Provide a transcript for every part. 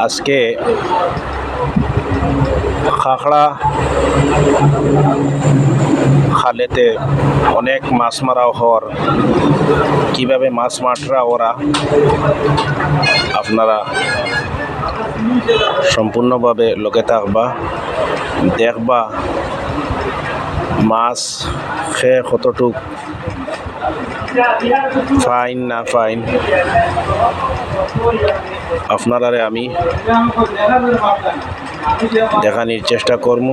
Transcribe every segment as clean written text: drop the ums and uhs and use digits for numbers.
আজকে খাখড়া খালেতে অনেক মাছ মারা হওয়ার কিভাবে মাছ মাঠরা ওরা আপনারা সম্পূর্ণভাবে লগে থাকবা দেখবা মাছ খেয়ে কতটুক ফাইন না ফাইন আপনারারে আমি দেখানোর চেষ্টা করব।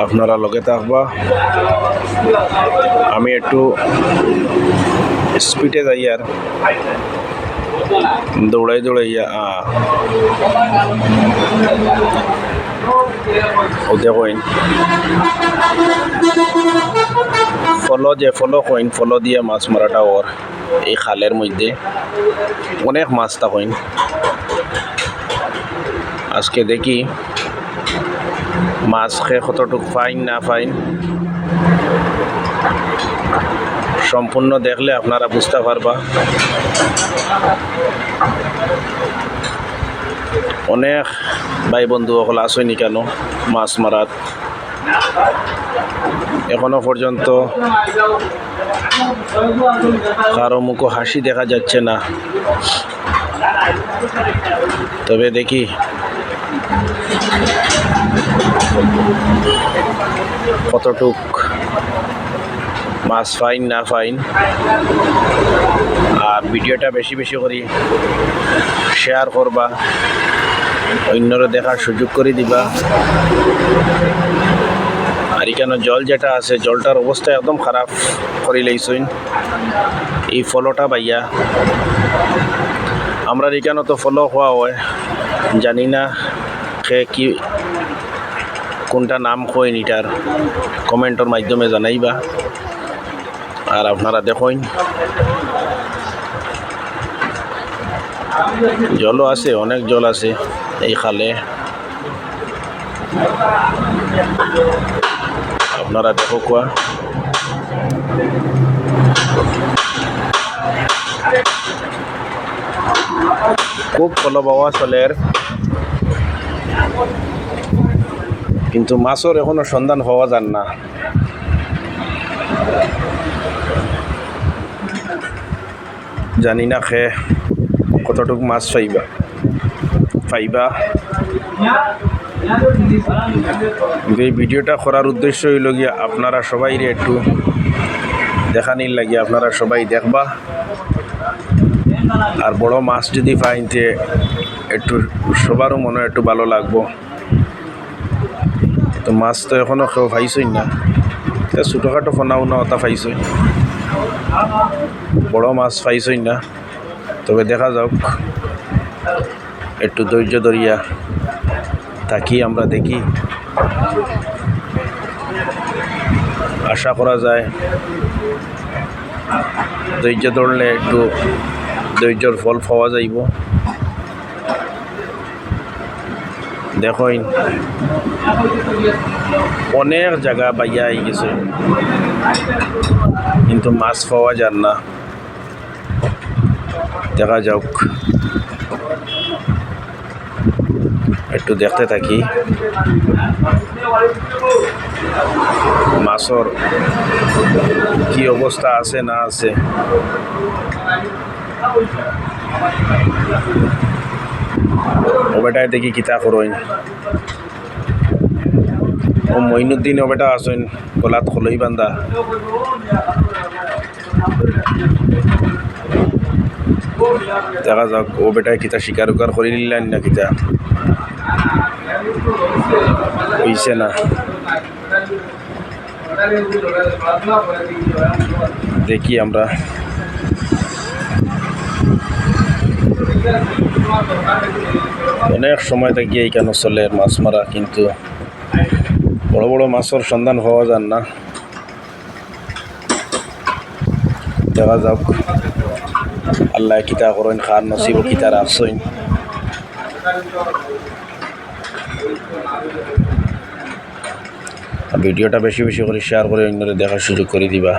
আপনারা লগে থাকবা। আমি একটু স্পিডে যাই আর দৌড়াই দৌড়াইয়া ও দেখুন ফলো কইন ফলো দিয়ে মাছ মারাটা ওর এই খালের মধ্যে অনেক মাছ থাকেন। আজকে দেখি মাছ খেয়ে কতটুক ফাইন না ফাইন সম্পূর্ণ দেখলে আপনারা বুঝতে পারবা। অনেক ভাই বন্ধু সকল আসেনি কেন মাছ মারাত এখনো পর্যন্ত কারো মুখে হাসি দেখা যাচ্ছে না। তবে দেখি কতটুক মাছ ফাইন না ফাইন। আর ভিডিওটা বেশি বেশি করে শেয়ার করবা, অন্যরা দেখার সুযোগ করে দিবা। আর এখানে জল যেটা আছে জলটার অবস্থা একদম খারাপ করে লইছইন। এই ফলটা ভাইয়া আমরা এখানে তো ফলো হওয়া হয় জানি না সে কি কোনটা নাম কইন এটার কমেন্টের মাধ্যমে জানাইবা। আর আপনারা দেখুন জলও আছে, অনেক জল আছে এই খালে। আপনারা দেখো কোয়া খুব ফলো পাওয়া চলের, কিন্তু মাছের এখনো সন্ধান পাওয়া যান না। জানি না খেয়ে কতটুকু মাছ পাইবা। এই ভিডিওটা করার উদ্দেশ্য হইল গিয়া আপনারা সবাই একটু দেখানির লাগিয়া আপনারা সবাই দেখবা। আর বড় মাছ যদি পাইতে একটু সবারও মনে একটু ভালো লাগবো। তো মাছ তো এখনো কেউ পাইছই না, ছোটোখাটো ফোনা উনা ওটা পাইছই, বড় মাছ পাইছই না। তবে দেখা যাক, একটু ধৈর্য ধরিয়া থাকি আমরা দেখি। আশা করা যায় ধৈর্য ধরলে একটু ধৈর্যর ফল পাওয়া যাইব। দেখুন অনেক জায়গা বাইয়া আই গেছে কিন্তু মাছ পাওয়া যান না। দেখা যাক, একটু দেখতে থাকি মাছের কি অবস্থা আছে না আছে। ওবেটায় দেখি কিতা করইন। ও মইনুদ্দিন ওবেটা আসেন গলাত খলই বান্ধা। দেখা যাক ও বেটায় কিতা শিকার উকার করে নিলেন না কিতা হইছে না। দেখি আমরা অনেক সময় থেকে এইখানে চলে মাছ মারা, কিন্তু বড় বড় মাছের সন্ধান পাওয়া যান না। দেখা যাক আল্লাহ কিতা করেন, খার নসিব কিতা রাখছেন। ভিডিওটা বেশি বেশি করে শেয়ার করে অন্যরা দেখার সুযোগ করে দিবা।